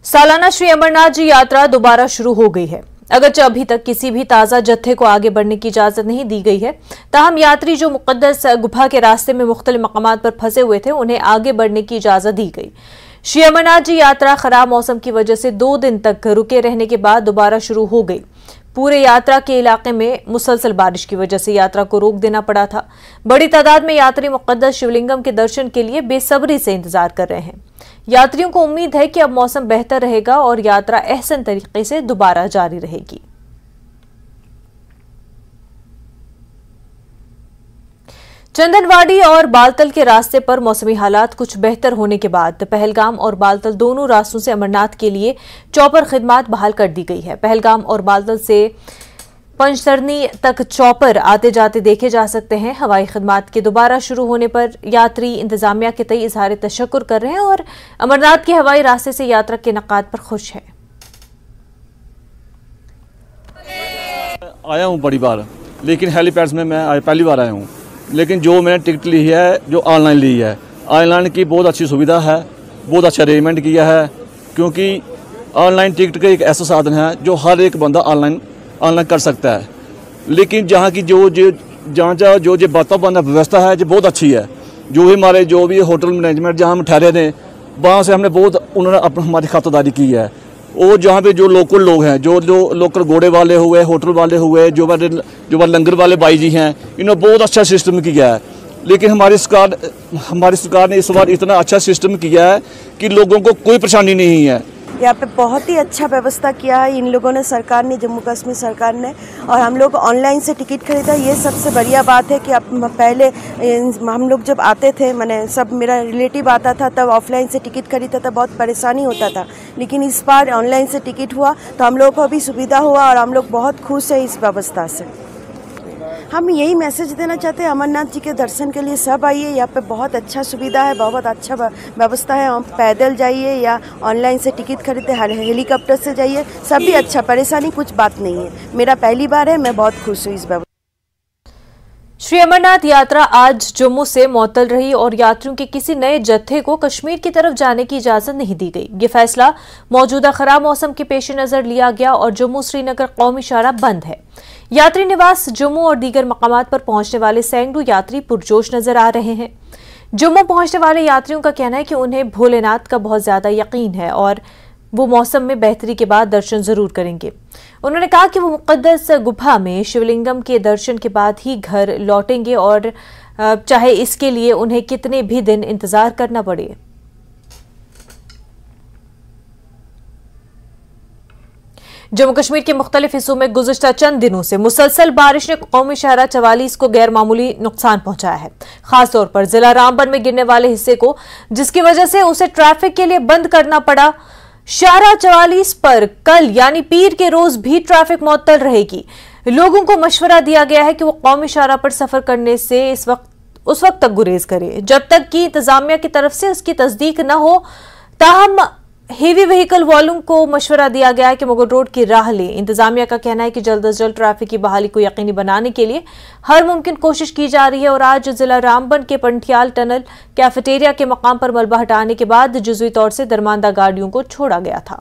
सालाना श्री अमरनाथ जी यात्रा दोबारा शुरू हो गई है। अगरचे अभी तक किसी भी ताजा जत्थे को आगे बढ़ने की इजाजत नहीं दी गई है, ताहम यात्री जो मुकद्दस गुफा के रास्ते में मुख्तलिफ मकामात पर फंसे हुए थे उन्हें आगे बढ़ने की इजाजत दी गई। श्री अमरनाथ जी यात्रा खराब मौसम की वजह से 2 दिन तक रुके रहने के बाद दोबारा शुरू हो गई। पूरे यात्रा के इलाके में मुसलसल बारिश की वजह से यात्रा को रोक देना पड़ा था। बड़ी तादाद में यात्री मुकद्दस शिवलिंगम के दर्शन के लिए बेसब्री से इंतजार कर रहे हैं। यात्रियों को उम्मीद है कि अब मौसम बेहतर रहेगा और यात्रा एहसन तरीके से दोबारा जारी रहेगी। चंदनवाड़ी और बालतल के रास्ते पर मौसमी हालात कुछ बेहतर होने के बाद पहलगाम और बालतल दोनों रास्तों से अमरनाथ के लिए चॉपर खिदमत बहाल कर दी गई है। पहलगाम और बालतल से पंचतरनी तक चॉपर आते जाते देखे जा सकते हैं। हवाई खिदमत के दोबारा शुरू होने पर यात्री इंतजामिया के तय इजहार तशक्कुर कर रहे हैं और अमरनाथ के हवाई रास्ते से यात्रा के इनेकाद पर खुश हैं। आया हूँ बड़ी बार, लेकिन हेलीपैड्स में मैं पहली बार आया हूँ। लेकिन जो मैंने टिकट ली है, जो ऑनलाइन ली है, ऑनलाइन की बहुत अच्छी सुविधा है, बहुत अच्छा अरेंजमेंट किया है। क्योंकि ऑनलाइन टिकट का एक ऐसा साधन है जो हर एक बंदा ऑनलाइन कर सकता है। लेकिन जहाँ की जो वातावरण व्यवस्था है जो बहुत अच्छी है। जो भी हमारे होटल मैनेजमेंट जहाँ हम ठहरे थे वहाँ से हमने बहुत उन्होंने हमारी खातिरदारी की है। और जहाँ पे जो लोकल लोग हैं, जो लोकल घोड़े वाले हुए, होटल वाले हुए, जो लंगर वाले भाई जी हैं, इन्होंने बहुत अच्छा सिस्टम किया है। लेकिन हमारी सरकार ने इस बार इतना अच्छा सिस्टम किया है कि लोगों को कोई परेशानी नहीं है। यहाँ पे बहुत ही अच्छा व्यवस्था किया है इन लोगों ने, सरकार ने, जम्मू कश्मीर सरकार ने। और हम लोग ऑनलाइन से टिकट खरीदा, ये सबसे बढ़िया बात है कि अब पहले हम लोग जब आते थे, मैंने सब मेरा रिलेटिव आता था तब ऑफलाइन से टिकट खरीदता था, बहुत परेशानी होता था। लेकिन इस बार ऑनलाइन से टिकट हुआ तो हम लोग को भी सुविधा हुआ और हम लोग बहुत खुश हैं इस व्यवस्था से। हम यही मैसेज देना चाहते हैं, अमरनाथ जी के दर्शन के लिए सब आइए। यहाँ पे बहुत अच्छा सुविधा है, बहुत अच्छा व्यवस्था है। हम पैदल जाइए या ऑनलाइन से टिकट खरीदे, हेलीकॉप्टर से जाइए, सब भी अच्छा, परेशानी कुछ बात नहीं है। मेरा पहली बार है, मैं बहुत खुश हूँ इस व्यवस्था। श्री अमरनाथ यात्रा आज जम्मू से मुअत्तल रही और यात्रियों के किसी नए जत्थे को कश्मीर की तरफ जाने की इजाजत नहीं दी गई। ये फैसला मौजूदा खराब मौसम के पेश नजर लिया गया और जम्मू श्रीनगर कौमी शाहराह बंद है। यात्री निवास जम्मू और दीगर मकामात पर पहुंचने वाले सैकड़ों यात्री पुरजोश नजर आ रहे हैं। जम्मू पहुंचने वाले यात्रियों का कहना है कि उन्हें भोलेनाथ का बहुत ज्यादा यकीन है और वो मौसम में बेहतरी के बाद दर्शन जरूर करेंगे। उन्होंने कहा कि वो मुकद्दस गुफा में शिवलिंगम के दर्शन के बाद ही घर लौटेंगे और चाहे इसके लिए उन्हें कितने भी दिन इंतजार करना पड़े। जम्मू कश्मीर के मुख्तलिफ हिस्सों में गुज़िश्ता चंद दिनों से मुसलसल बारिश ने कौमी शाहराह 44 को गैर मामूली नुकसान पहुंचाया है। खासतौर पर जिला रामबन में गिरने वाले हिस्से को, जिसकी वजह से उसे ट्रैफिक के लिए बंद करना पड़ा। शाहराह 44 पर कल यानी पीर के रोज भी ट्रैफिक मुअत्तल रहेगी। लोगों को मशवरा दिया गया है कि वो कौमी शाहराह पर सफर करने से उस वक्त तक गुरेज करे जब तक कि इंतजामिया की तरफ से उसकी तस्दीक न हो। ताहम हेवी व्हीकल वालों को मशवरा दिया गया है कि मुगल रोड की राह लें। इंतजामिया का कहना है कि जल्द अज जल्द ट्रैफिक की बहाली को यकीनी बनाने के लिए हर मुमकिन कोशिश की जा रही है। और आज जिला रामबन के पंठियाल टनल कैफेटेरिया के मकाम पर मलबा हटाने के बाद जुज़वी तौर से दरमानदा गाड़ियों को छोड़ा गया था।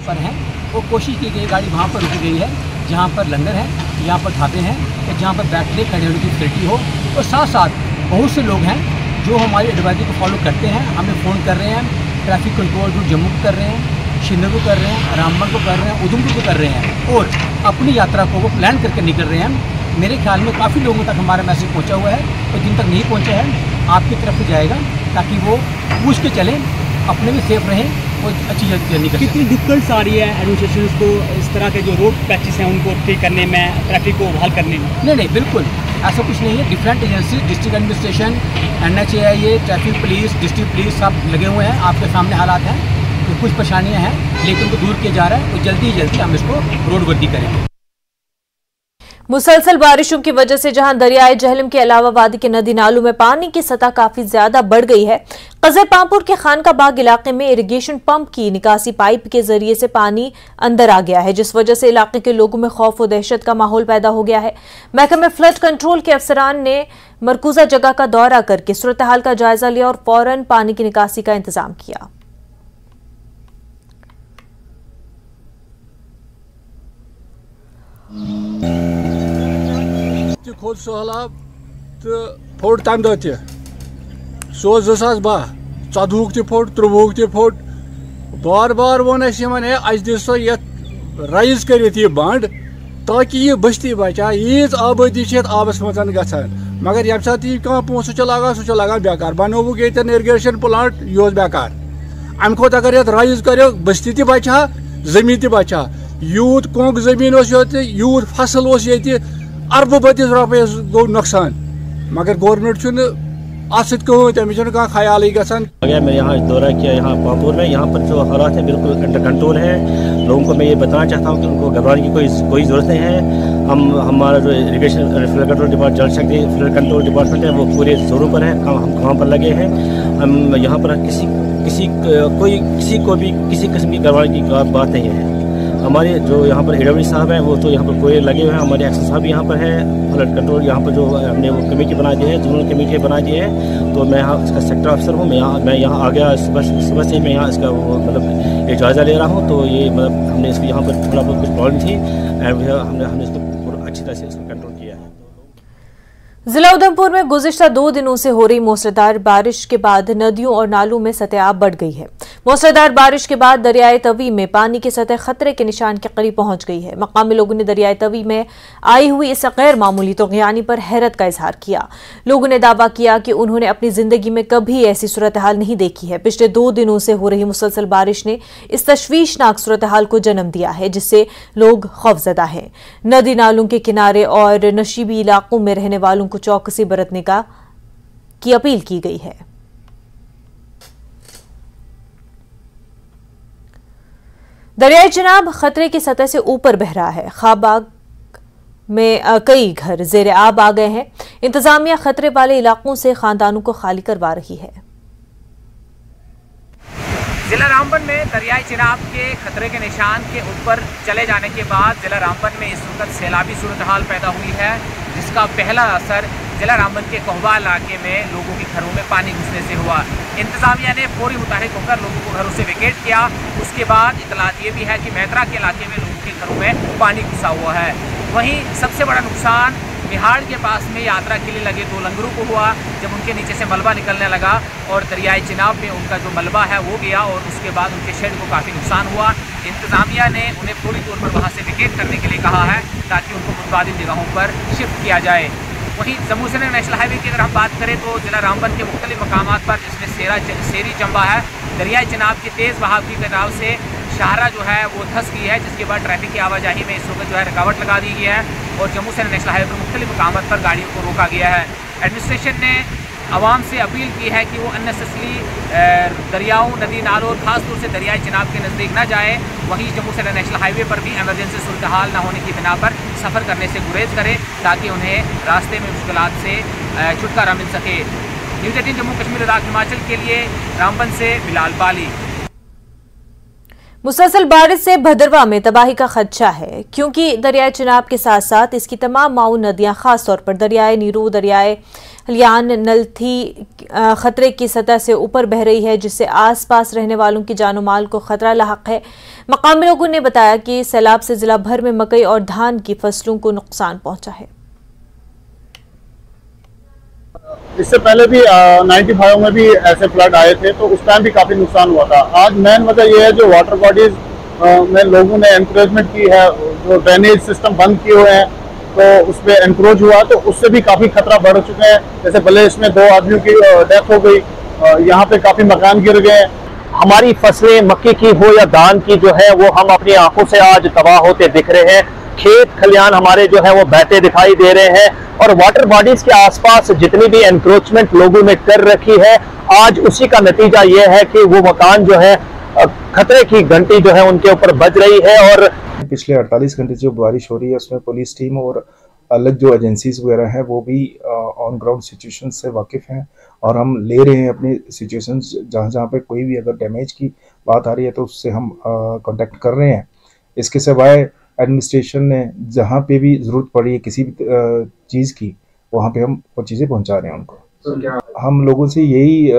पर है वो कोशिश की गई, गाड़ी वहाँ पर रुकी गई है जहाँ पर लंगर है, यहाँ पर ढाबे हैं, तो जहाँ पर बैठने खड़े होने की फैसिलिटी हो। और साथ साथ बहुत से लोग हैं जो हमारी एडवाइजरी को फॉलो करते हैं, हमें फ़ोन कर रहे हैं। ट्रैफिक कंट्रोल जो जम्मू को कर रहे हैं, श्रीनगर को कर रहे हैं, रामबन को कर रहे हैं, उधमपुर को कर रहे हैं और अपनी यात्रा को वो प्लान करके निकल रहे हैं। मेरे ख्याल में काफ़ी लोगों तक हमारा मैसेज पहुंचा हुआ है, तो जिन तक नहीं पहुंचा है आपकी तरफ से जाएगा ताकि वो पूछ के चलें, अपने भी सेफ रहें और अच्छी जर्नी करें। कितनी दिक्कत आ रही है एडमिनिस्ट्रेशन को इस तरह के जो रोड पैचेस हैं उनको ठीक करने में, ट्रैफिक को बहाल करने में? नहीं, बिल्कुल ऐसा कुछ नहीं है। Different agency, district administration, NHAIA, traffic police, district police सब लगे हुए हैं। आपके सामने हालात हैं, तो कुछ परेशानियां हैं लेकिन उनको दूर किया जा रहा है और जल्दी हम इसको रोडवर्दी करेंगे। मुसलसल बारिशों की वजह से जहां दरियाए जहलम के अलावा वादी के नदी नालों में पानी की सतह काफी ज्यादा बढ़ गई है, कजरपामपुर के खानकाबाग इलाके में इरिगेशन पंप की निकासी पाइप के जरिए से पानी अंदर आ गया है, जिस वजह से इलाके के लोगों में खौफ और दहशत का माहौल पैदा हो गया है। महकमे फ्लड कंट्रोल के अफसरान ने मरकूजा जगह का दौरा करके सूरत हाल का जायजा लिया और फौरन पानी की निकासी का इंतजाम किया। खोद सहलाब तो फोट तम दह सो 2012 तह फोट 23 तह फोट बार बार वो दिसो ये राइज कर बंड ताकि यह बस्ती बचा यीज आबादी आबस मज ग मगर ये सात कह पोस सह लगान बेकार बनोवुक ये इरिगेशन प्लांट यह बेकार अम खोत अगर ये राइज करो बस्ती तह बचा जमीन तह बचा यूत कोंग जमीन यूत फसल ये अरब बदिस रुपये गो नुकसान मगर गवर्नमेंट तमिस ख्याल मैं यहाँ दौरा किया यहाँ पामपुर में। यहाँ पर जो हालात है बिल्कुल अंडर कंट्रोल है। लोगों को मैं ये बताना चाहता हूँ कि उनको घबराने की कोई ज़रूरत नहीं है। हमारा जो इरिगेशन फ्लड कंट्रोल डिपार्टमेंट जल शक्ति फ्लड कंट्रोल डिपार्टमेंट है वो पूरे जोरों पर है। हम काम पर लगे हैं। हम यहाँ पर किसी को भी किसी किस्म की घबराने की बात नहीं है। हमारे जो यहाँ पर एडब्ल्यू साहब हैं वो तो यहाँ पर पूरे लगे हुए हैं। हमारे एक्शन साहब यहाँ पर है। फ्लड कंट्रोल यहाँ पर जो हमने वो कमेटी बना दी है, जोनल कमेटी बना दी है। तो मैं यहाँ इसका सेक्टर अफसर हूँ। मैं यहाँ आ गया सुबह से मैं यहाँ इसका वो मतलब एक जायज़ा ले रहा हूँ। तो ये मतलब हमने इसको यहाँ पर थोड़ा बहुत कुछ प्रॉब्लम थी एंड हमने इसको अच्छी तरह से इसको कंट्रोल किया है। जिला उधमपुर में गुज़िश्ता 2 दिनों से हो रही मूसलाधार बारिश के बाद नदियों और नालों में सतह बढ़ गई है। मूसलाधार बारिश के बाद दरियाए तवी में पानी की सतह खतरे के निशान के करीब पहुंच गई है। मकामी लोगों ने दरियाए तवी में आई हुई इस गैर मामूली तग़यानी पर हैरत का इजहार किया। लोगों ने दावा किया कि उन्होंने अपनी जिंदगी में कभी ऐसी सूरत हाल नहीं देखी है। पिछले 2 दिनों से हो रही मुसलसल बारिश ने इस तशवीशनाक सूरत हाल को जन्म दिया है, जिससे लोग खौफजदा हैं। नदी नालों के किनारे और नशीबी इलाकों में रहने वालों को चौकसी बरतने की अपील की गई है। दरियाए चिनाब खतरे की सतह से ऊपर बह रहा है। खाबाग में कई घर जेर आब आ गए हैं। इंतजामिया खतरे वाले इलाकों से खानदानों को खाली करवा रही है। जिला रामबन में दरियाई चिनाब के खतरे के निशान के ऊपर चले जाने के बाद जिला रामबन में इस वक्त सैलाबी सूरत हाल पैदा हुई है, जिसका पहला असर जिला रामबन के कोहबा इलाके में लोगों के घरों में पानी घुसने से हुआ। इंतजामिया ने फौरी मुताहिक होकर लोगों को घरों से वेकेट किया। उसके बाद इतलात ये भी है कि मैत्रा के इलाके में लोगों के घरों में पानी घुसा हुआ है। वहीं सबसे बड़ा नुकसान बिहाड़ के पास में यात्रा के लिए लगे 2 लंगरों को हुआ, जब उनके नीचे से मलबा निकलने लगा और दरियाई चिनाब में उनका जो मलबा है वो गया और उसके बाद उनके शेड को काफ़ी नुकसान हुआ। इंतजामिया ने उन्हें फौरी तौर पर वहाँ से वेकेट करने के लिए कहा है ताकि उनको मुतबादिल जगहों पर शिफ्ट किया जाए। वहीं जम्मू श्रीनगर नेशनल हाईवे की अगर हम बात करें तो जिला रामबन के मुख्तलिफ मकामात पर, जिसमें सेरी चंबा है, दरियाई चिनाब के तेज़ बहाव की कटाव से शाहरा जो है वो धंस गई है, जिसके बाद ट्रैफिक की आवाजाही में इस वक्त जो है रुकावट लगा दी गई है और जम्मू श्रीनगर नेशनल हाईवे पर मुख्तलिफ मकामात पर गाड़ियों को रोका गया है। एडमिनिस्ट्रेशन ने आवाम से अपील की है कि वो अननेसेसरी दरियाओं, नदी नालों और ख़ासतौर से दरियाई चिनाब के नज़दीक ना जाए। वहीं जम्मू श्रीनगर नेशनल हाईवे पर भी एमरजेंसी सूरत हाल न होने की बिना पर सफ़र करने से गुरेज करें ताकि उन्हें रास्ते में मुश्किलात से छुटकारा मिल सके। न्यूज़ 18 जम्मू कश्मीर लद्दाख हिमाचल के लिए रामबन से बिलाल बाली। मुसलसल बारिश से भदरवा में तबाही का खदशा है, क्योंकि दरियाए चिनाब के साथ साथ इसकी तमाम माऊन नदियां, खासतौर पर दरियाए नीरू, दरियाए हलियान, नलथी खतरे की सतह से ऊपर बह रही है, जिससे आसपास रहने वालों की जानो माल को खतरा लाहक है। मकामी लोगों ने बताया कि सैलाब से जिला भर में मकई और धान की फसलों को नुकसान पहुंचा है। इससे पहले भी 95 में भी ऐसे फ्लड आए थे, तो उस टाइम भी काफ़ी नुकसान हुआ था। आज मेन वजह यह है जो वाटर बॉडीज में लोगों ने एनकरेजमेंट की है, जो ड्रेनेज सिस्टम बंद किए हुए हैं तो उस पर एनक्रोच हुआ, तो उससे भी काफ़ी खतरा बढ़ चुके हैं। जैसे भले इसमें 2 आदमियों की डेथ हो गई, यहाँ पे काफ़ी मकान गिर गए। हमारी फसलें मक्की की हो या धान की जो है वो हम अपनी आंखों से आज तबाह होते दिख रहे हैं। खेत खलियान हमारे जो है वो बहते दिखाई दे रहे हैं और वाटर बॉडीज के आसपास जितनी भी एनक्रोचमेंट लोगों ने कर रखी है, आज उसी का नतीजा ये है कि वो मकान जो है खतरे की घंटी जो है उनके ऊपर बज रही है। और पिछले 48 घंटे जो बारिश हो रही है उसमें पुलिस टीम और अलग जो एजेंसीज वगैरह हैं वो भी ऑन ग्राउंड सिचुएशन से वाकिफ़ हैं और हम ले रहे हैं अपनी सिचुएशंस जहाँ पे कोई भी अगर डैमेज की बात आ रही है तो उससे हम कांटेक्ट कर रहे हैं। इसके सिवाय एडमिनिस्ट्रेशन ने जहाँ पे भी ज़रूरत पड़ी है किसी भी चीज़ की वहाँ पे हम वो चीज़ें पहुँचा रहे हैं उनको। तो क्या हम लोगों से यही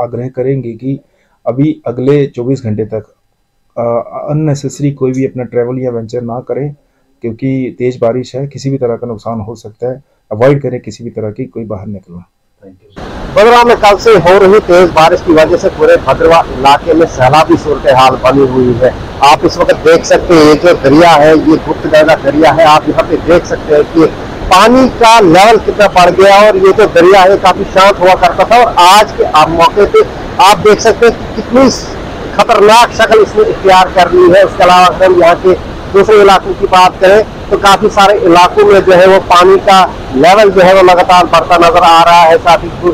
आग्रह करेंगे कि अभी अगले 24 घंटे तक अननेसेसरी कोई भी अपना ट्रैवल या वेंचर ना करें, क्योंकि तेज़ बारिश है, किसी भी तरह का नुकसान हो सकता है। अवॉइड करें किसी भी तरह की कोई बाहर निकलना। भद्रवाह में कल से हो रही तेज बारिश की वजह से पूरे भद्रवाह इलाके में सैलाबी सूरत हाल बनी हुई है। आप इस वक्त देख सकते हैं ये जो दरिया है ये गुप्तगर्दा दरिया है। आप यहाँ पे देख सकते हैं कि पानी का लेवल कितना बढ़ गया और ये जो दरिया है काफी शांत हुआ करता था और आज के मौके पे आप देख सकते हैं कि कितनी खतरनाक शक्ल इसने इख्तियार कर ली है। उसके अलावा अगर हम यहाँ के दूसरे इलाकों की बात करें तो काफी सारे इलाकों में जो है वो पानी का लेवल जो है वो लगातार बढ़ता नजर आ रहा है। साथ ही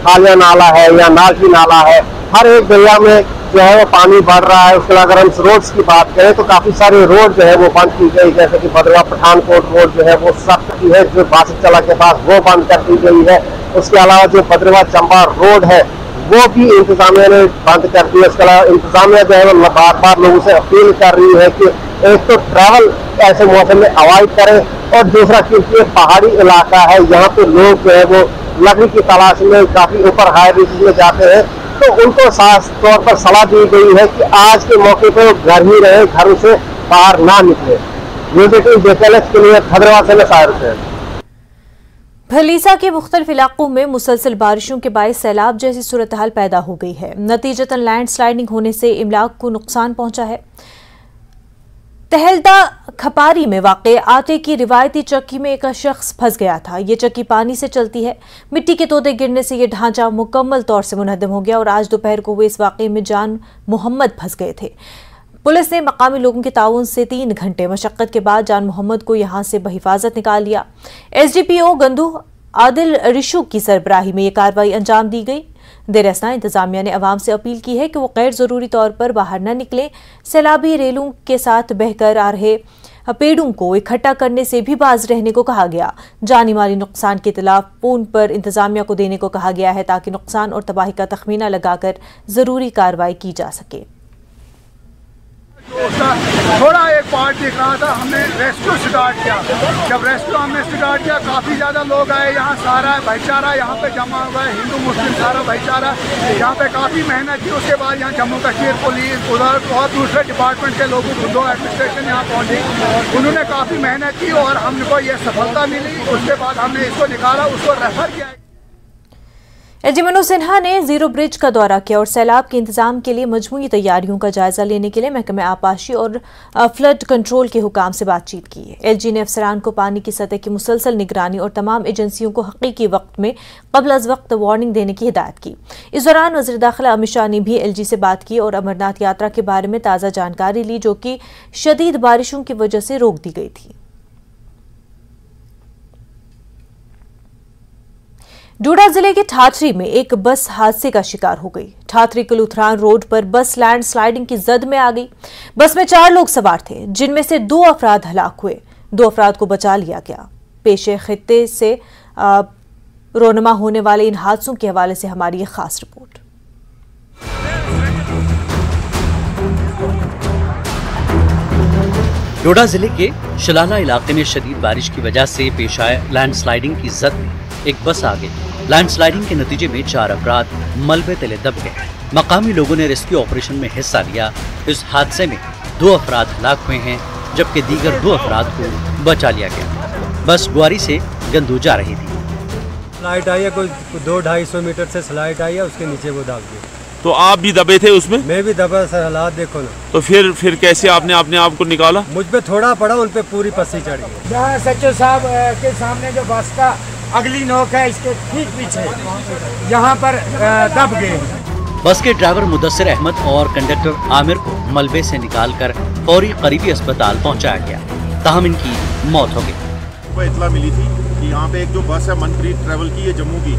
खालिया नाला है या नाजी नाला है, हर एक दरिया में जो है वो पानी बढ़ रहा है। उसके अलावा अगर हम रोड्स की बात करें तो काफी सारे रोड जो है वो बंद की गई, जैसे कि भद्रवाह पठानकोट रोड जो है वो सख्त की है, जो बासिकचला के पास वो बंद कर दी गई है। उसके अलावा जो भद्रवाह चंबा रोड है वो भी इंतजामिया ने बंद कर दी है। उसके अलावा इंतजामिया जो है वो बार बार लोगों से अपील कर रही है कि एक तो ट्रैवल ऐसे मौसम में अवॉइड करें और दूसरा क्योंकि ये पहाड़ी इलाका है यहाँ पे लोग जो है वो लकड़ी की तलाश में काफी ऊपर हाई रीच में जाते हैं, तो उनको खास तौर पर सलाह दी गई है कि आज के मौके पर घर ही रहे, घरों से बाहर ना निकले। के लिए भद्रवाह से सायर। भलीसा के मुख्तलिफ इलाकों में मुसलसल बारिशों के बायस सैलाब जैसी सूरत हाल पैदा हो गई है। नतीजतन लैंड स्लाइडिंग होने से इमलाक को नुकसान पहुंचा है। तहलदा खपारी में वाक़े आटे की रिवायती चक्की में एक शख्स फंस गया था। ये चक्की पानी से चलती है। मिट्टी के तोदे गिरने से ये ढांचा मुकम्मल तौर से मुनहदम हो गया और आज दोपहर को हुए इस वाक़े में जान मोहम्मद फंस गए थे। पुलिस ने मकामी लोगों के ताउन से 3 घंटे मशक्कत के बाद जान मोहम्मद को यहां से बहिफाजत निकाल लिया। SDPO गंदू आदिल रिशु की सरबराही में ये कार्रवाई अंजाम दी गई। देर असना इंतजामिया ने अवाम से अपील की है कि वो गैर जरूरी तौर पर बाहर न निकलें। सैलाबी रेलों के साथ बहकर आ रहे पेड़ों को इकट्ठा करने से भी बाज रहने को कहा गया। जानी माली नुकसान के इतलाफ फोन पर इंतजामिया को देने को कहा गया है ताकि नुकसान और तबाही का तखमीना लगाकर जरूरी कार्रवाई की जा सके। थोड़ा एक पार्ट दिख रहा था, हमने रेस्क्यू स्टार्ट किया। जब रेस्क्यू हमने स्टार्ट किया काफ़ी ज़्यादा लोग आए, यहाँ सारा भाईचारा यहाँ पे जमा हुआ है, हिंदू मुस्लिम सारा भाईचारा यहाँ पे काफ़ी मेहनत की। उसके बाद यहाँ जम्मू कश्मीर पुलिस उधर और दूसरे डिपार्टमेंट के लोगों को दो एडमिनिस्ट्रेशन यहाँ पहुँची, उन्होंने काफ़ी मेहनत की और हमको ये सफलता मिली। उसके बाद हमने इसको निकाला, उसको रेफर किया। एलजी मनोज सिन्हा ने जीरो ब्रिज का दौरा किया और सैलाब के इंतजाम के लिए मजमूई तैयारियों का जायजा लेने के लिए महकमे आपाशी और फ्लड कंट्रोल के हुकाम से बातचीत की है। एलजी ने अफसरान को पानी की सतह की मुसलसल निगरानी और तमाम एजेंसियों को हकीकी वक्त में कबल अज वक्त वार्निंग देने की हिदायत की। इस दौरान वज़ीर दाखिला अमित शाह ने भी एलजी से बात की और अमरनाथ यात्रा के बारे में ताज़ा जानकारी ली जो कि शदीद बारिशों की वजह से रोक दी गई थी। डोडा जिले के ठाठरी में एक बस हादसे का शिकार हो गई। ठाठरी कलूथरान रोड पर बस लैंड स्लाइडिंग की जद में आ गई। बस में 4 लोग सवार थे जिनमें से 2 अफराद हलाक हुए। 2 अफराद को बचा लिया गया। पेशे खित्ते से रोनमा होने वाले इन हादसों के हवाले से हमारी ये खास रिपोर्ट। डोडा जिले के शलाला इलाके में शदीद बारिश की वजह से पेश आए लैंड स्लाइडिंग की जद में एक बस आ गई। लैंड स्लाइडिंग के नतीजे में 4 अफराद मलबे तले दब गए। मकामी लोगों ने रेस्क्यू ऑपरेशन में हिस्सा लिया। इस हादसे में 2 अफराद हलाक हुए हैं जबकि दीगर 2 अफराद को बचा लिया गया। बस ग्वारी से गंदू जा रही थी। स्लाइड आई है, कोई 200-250 मीटर से स्लाइड आई है, उसके नीचे वो दब गई। तो आप भी दबे थे उसमें? मैं भी दबा सर, हालात देखो ना। तो फिर कैसे आपने अपने आप को निकाला? मुझ पे थोड़ा पड़ा, उन पे पूरी पस्सी चढ़ गई। यहाँ सच्चो साहब के सामने जो बस का अगली नोक है इसके ठीक पीछे यहाँ पर दब गए। बस के ड्राइवर मुदस्सिर अहमद और कंडक्टर आमिर को मलबे से निकालकर फौरी करीबी अस्पताल पहुंचाया गया, ताहम इनकी मौत हो गई। को इत्तला मिली थी कि यहाँ पे एक जो बस है मनप्रीत ट्रैवल की, ये जम्मू की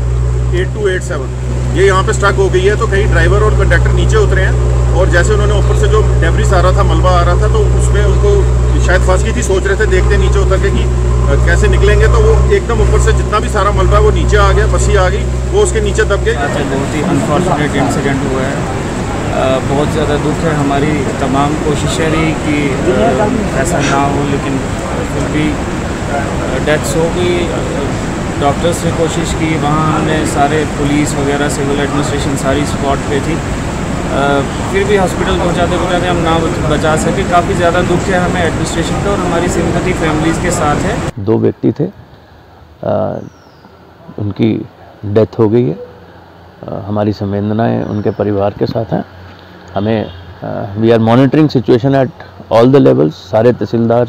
8287, ये यहाँ पे स्ट्रक हो गई है। तो कहीं ड्राइवर और कंडक्टर नीचे उतरे हैं और जैसे उन्होंने ऊपर से जो डेब्रिस आ रहा था, मलबा आ रहा था, तो उसमें उनको शायद फंस गई थी, सोच रहे थे देखते नीचे उतर के कि कैसे निकलेंगे, तो वो एकदम ऊपर से जितना भी सारा मलबा है वो नीचे आ गया, बसी आ गई, वो उसके नीचे दब गई। बहुत ही अनफॉर्चुनेट इंसिडेंट हुआ है, बहुत ज़्यादा दुख है। हमारी तमाम कोशिशें रही कि ऐसा ना हो, लेकिन फिर भी डेथ्स हो गई। डॉक्टर्स ने कोशिश की, वहाँ हमने सारे पुलिस वगैरह सिविल एडमिनिस्ट्रेशन सारी स्पॉट पे थी, फिर भी हॉस्पिटल पहुँचाते हम ना बचा सके। काफ़ी ज़्यादा दुख है हमें एडमिनिस्ट्रेशन का, और हमारी सिंपैथी फैमिलीज़ के साथ है। 2 व्यक्ति थे, उनकी डेथ हो गई है। हमारी संवेदनाएं उनके परिवार के साथ हैं। हमें we are monitoring situation at all the levels. सारे तहसीलदार,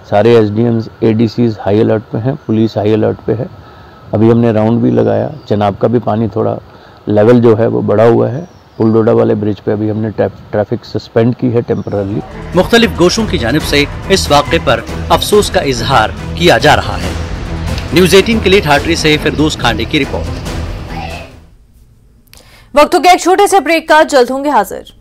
सारे एसडीएम्स, एडीसीज हाई अलर्ट पे हैं, पुलिस हाई अलर्ट पे है। अभी हमने राउंड भी लगाया। चनाब का भी पानी थोड़ा लेवल जो है वो बढ़ा हुआ है। पुलडोडा वाले ब्रिज पे अभी हमने ट्रैफिक सस्पेंड की है टेम्पररी। मुख्तलिफ गोशों की जानिब से इस वाक़े पर अफसोस का इजहार किया जा रहा है। न्यूज़ 18 के लिए ठाठरी से फिरदौस खांडे की रिपोर्ट। वक्त हो गया एक छोटे से ब्रेक का, जल्द होंगे हाजिर।